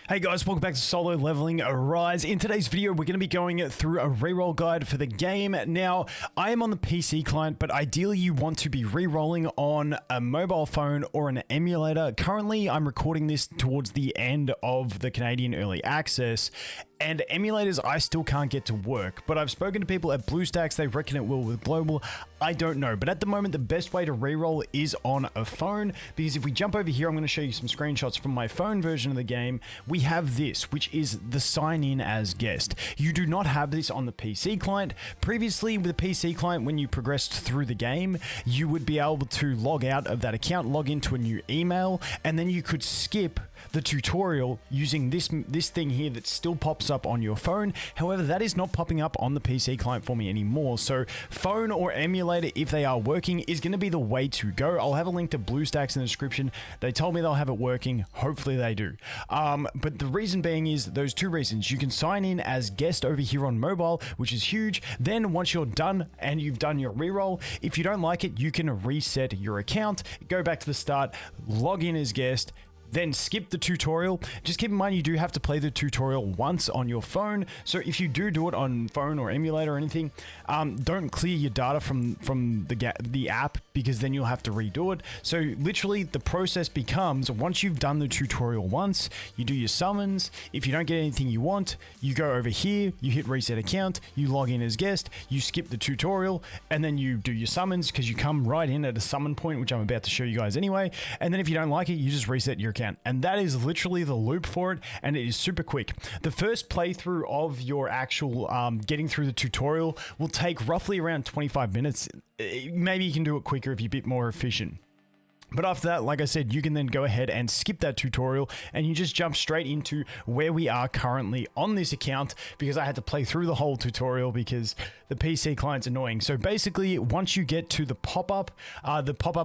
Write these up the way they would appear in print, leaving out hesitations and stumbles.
Hey guys, welcome back to Solo Leveling Arise. In today's video, we're going to be going through a reroll guide for the game. Now, I am on the PC client, but ideally you want to be rerolling on a mobile phone or an emulator. Currently, I'm recording this towards the end of the Canadian Early Access, and emulators I still can't get to work, but I've spoken to people at BlueStacks, they reckon it will with Global. I don't know, but at the moment the best way to reroll is on a phone, because if we jump over here, I'm going to show you some screenshots from my phone version of the game. We have this, which is the sign in as guest. You do not have this on the PC client. Previously with the PC client, when you progressed through the game, you would be able to log out of that account, log into a new email, and then you could skip the tutorial using this thing here that still pops up on your phone. However, that is not popping up on the PC client for me anymore. So phone or emulator, if they are working, is going to be the way to go. I'll have a link to BlueStacks in the description. They told me they'll have it working. Hopefully they do. But the reason being is those two reasons. You can sign in as guest over here on mobile, which is huge. Then once you're done and you've done your reroll, if you don't like it, you can reset your account, go back to the start, log in as guest, then skip the tutorial. Just keep in mind you do have to play the tutorial once on your phone. So if you do it on phone or emulator or anything, don't clear your data from the app, because then you'll have to redo it. So literally the process becomes, once you've done the tutorial once, you do your summons. If you don't get anything you want, you go over here, you hit reset account, you log in as guest, you skip the tutorial, and then you do your summons, because you come right in at a summon point, which I'm about to show you guys anyway. And then if you don't like it, you just reset your account. And that is literally the loop for it, and it is super quick. The first playthrough of your actual getting through the tutorial will take roughly around 25 minutes. Maybe you can do it quicker if you're a bit more efficient. But after that, like I said, you can then go ahead and skip that tutorial and you just jump straight into where we are currently on this account, because I had to play through the whole tutorial because the PC client's annoying. So basically, once you get to the pop-up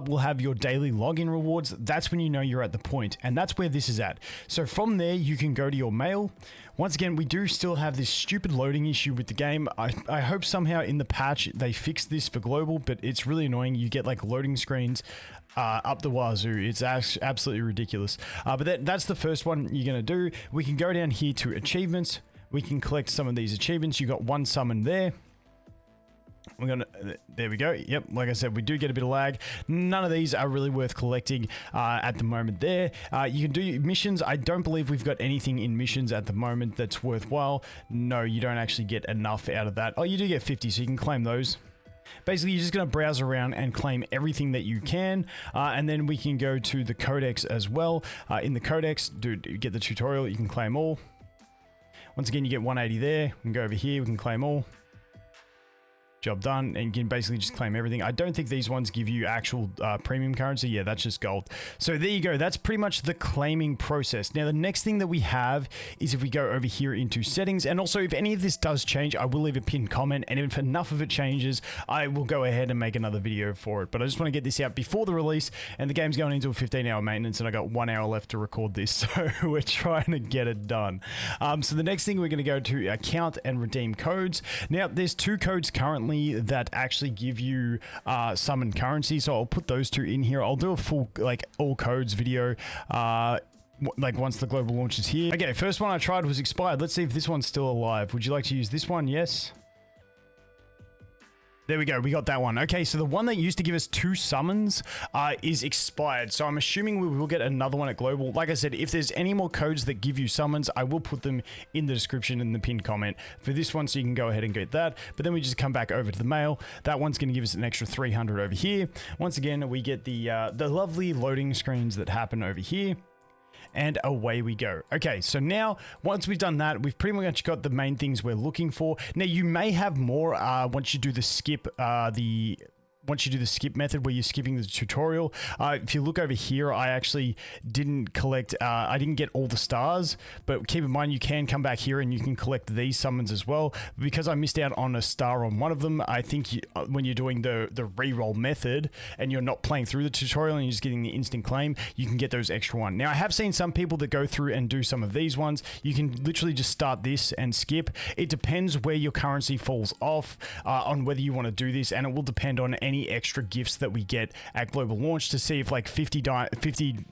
will have your daily login rewards. That's when you know you're at the point, and that's where this is at. So from there, you can go to your mail. Once again, we do still have this stupid loading issue with the game. I hope somehow in the patch they fix this for global, but it's really annoying. You get like loading screens up the wazoo. It's absolutely ridiculous. But that's the first one you're going to do. We can go down here to achievements. We can collect some of these achievements. You got one summon there. There we go. Yep, like I said, we do get a bit of lag. None of these are really worth collecting at the moment there. You can do missions. I don't believe we've got anything in missions at the moment that's worthwhile. No, you don't actually get enough out of that. Oh, you do get 50, so you can claim those. Basically, you're just going to browse around and claim everything that you can, and then we can go to the codex as well. In the codex, get the tutorial, you can claim all. Once again, you get 180 there. We can go over here, we can claim all. Job done, and you can basically just claim everything. I don't think these ones give you actual premium currency. Yeah, that's just gold. So there you go. That's pretty much the claiming process. Now, the next thing that we have is if we go over here into settings, and also if any of this does change, I will leave a pinned comment, and if enough of it changes, I will go ahead and make another video for it. But I just want to get this out before the release, and the game's going into a 15-hour maintenance, and I got 1 hour left to record this, so we're trying to get it done. So the next thing, we're going to go to account and redeem codes. Now, there's two codes currently that actually give you summon currency, so I'll put those two in here. I'll do a full like all codes video like once the global launch is here. Okay, first one I tried was expired. Let's see if this one's still alive. Would you like to use this one? Yes. There we go, we got that one. Okay, so the one that used to give us 2 summons is expired. So I'm assuming we will get another one at global. Like I said, if there's any more codes that give you summons, I will put them in the description in the pinned comment for this one, so you can go ahead and get that. But then we just come back over to the mail. That one's gonna give us an extra 300 over here. Once again, we get the lovely loading screens that happen over here. And away we go. Okay, so now once we've done that, we've pretty much got the main things we're looking for. Now you may have more once you do the skip method where you're skipping the tutorial. If you look over here, I actually didn't collect, I didn't get all the stars, but keep in mind you can come back here and you can collect these summons as well. Because I missed out on a star on one of them, I think when you're doing the reroll method and you're not playing through the tutorial and you're just getting the instant claim, you can get those extra one. Now I have seen some people that go through and do some of these ones. You can literally just start this and skip. It depends where your currency falls off on whether you want to do this, and it will depend on any any extra gifts that we get at global launch to see if like 50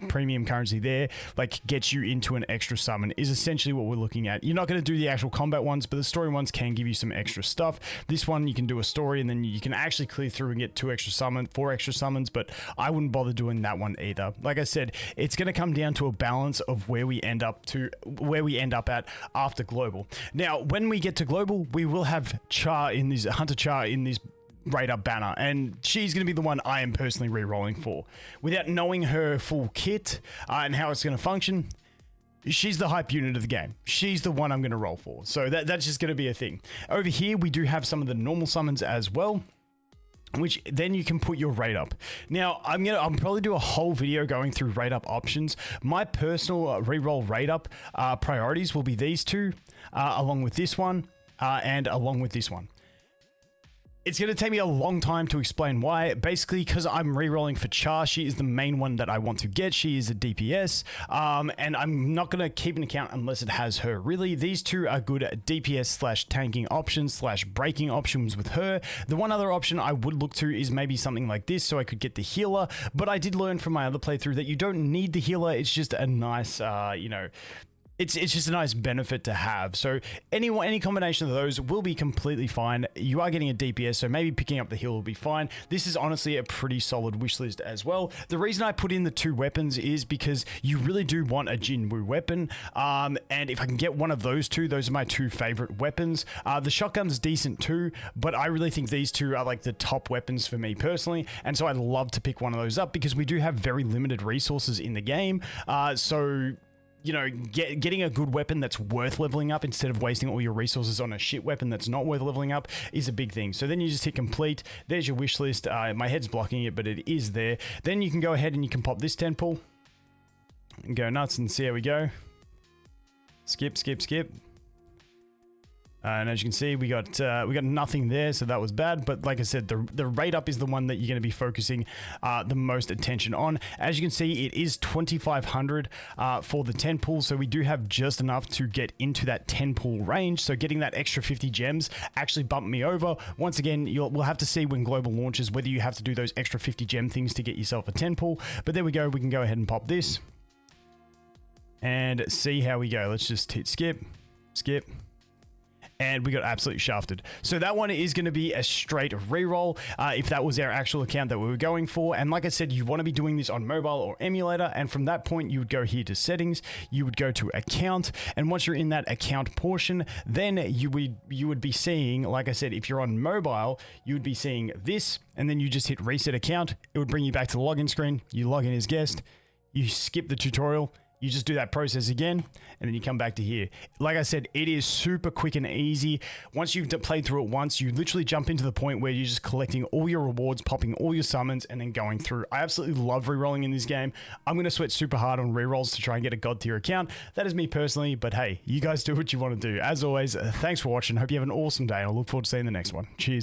premium currency there like gets you into an extra summon is essentially what we're looking at. You're not going to do the actual combat ones, but the story ones can give you some extra stuff. This one you can do a story and then you can actually clear through and get 4 extra summons, but I wouldn't bother doing that one either. Like I said, it's going to come down to a balance of where we end up at after global. Now, when we get to global, we will have Hunter Char in this rate up banner, and she's going to be the one I am personally re-rolling for. Without knowing her full kit and how it's going to function, she's the hype unit of the game. She's the one I'm going to roll for. So that's just going to be a thing. Over here, we do have some of the normal summons as well, which then you can put your rate up. Now, I'll probably do a whole video going through rate up options. My personal reroll rate up priorities will be these two, along with this one, and along with this one. It's going to take me a long time to explain why. Basically, because I'm re-rolling for Char. She is the main one that I want to get. She is a DPS, and I'm not going to keep an account unless it has her. Really, these two are good DPS / tanking options / breaking options with her. The one other option I would look to is maybe something like this, so I could get the healer. But I did learn from my other playthrough that you don't need the healer. It's just a nice, It's just a nice benefit to have. So any combination of those will be completely fine. You are getting a DPS, so maybe picking up the heal will be fine. This is honestly a pretty solid wish list as well. The reason I put in the 2 weapons is because you really do want a Jinwoo weapon. And if I can get one of those 2, those are my 2 favorite weapons. The shotgun's decent too, but I really think these 2 are like the top weapons for me personally. And so I'd love to pick one of those up because we do have very limited resources in the game. So getting a good weapon that's worth leveling up instead of wasting all your resources on a shit weapon that's not worth leveling up is a big thing. So then you just hit complete. There's your wish list. My head's blocking it, but it is there. Then you can go ahead and you can pop this 10 pull and go nuts and see how we go. Skip. And as you can see, we got nothing there, so that was bad. But like I said, the rate up is the one that you're going to be focusing the most attention on. As you can see, it is 2,500 for the 10 pull, so we do have just enough to get into that 10 pull range. So getting that extra 50 gems actually bumped me over. Once again, we'll have to see when global launches whether you have to do those extra 50 gem things to get yourself a 10 pull. But there we go. We can go ahead and pop this and see how we go. Let's just hit skip. And we got absolutely shafted. So that one is going to be a straight reroll if that was our actual account that we were going for. And like I said, you want to be doing this on mobile or emulator. And from that point, you would go here to settings. You would go to account. And once you're in that account portion, then you would be seeing, like I said, if you're on mobile, you would be seeing this. And then you just hit reset account. It would bring you back to the login screen. You log in as guest. You skip the tutorial. You just do that process again, and then you come back to here. Like I said, it is super quick and easy. Once you've played through it once, you literally jump into the point where you're just collecting all your rewards, popping all your summons, and then going through. I absolutely love rerolling in this game. I'm going to sweat super hard on rerolls to try and get a god tier account. That is me personally, but hey, you guys do what you want to do. As always, thanks for watching. Hope you have an awesome day, and I look forward to seeing the next one. Cheers.